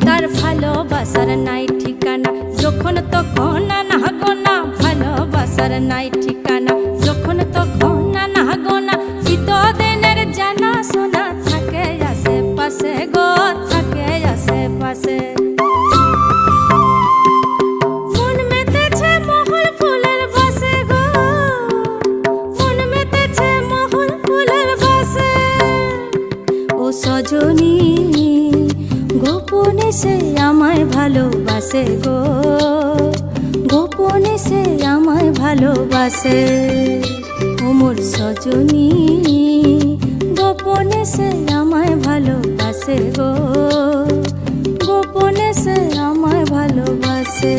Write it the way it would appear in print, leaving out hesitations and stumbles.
তার ভালোবাসার নাই ঠিকানা, যখন তখন না গোনা। ভালোবাসার নাই ঠিকানা, যখন তখন না গোনা। চিতদিনের জানা শোনা থাকে আশেপাশে গো, থাকে আশেপাশে। মন মেতেছে মহল ফুলের বাসে গো, মন মেতেছে মহল ফুলের বাসে। ও সজনী গোপনে সে আমায় ভালোবাসে গো, গোপনে সে আমায় ভালোবাসে। ও মোর সজনী গোপনে সে আমায় ভালোবাসে গো, গোপনে সে আমায় ভালোবাসে।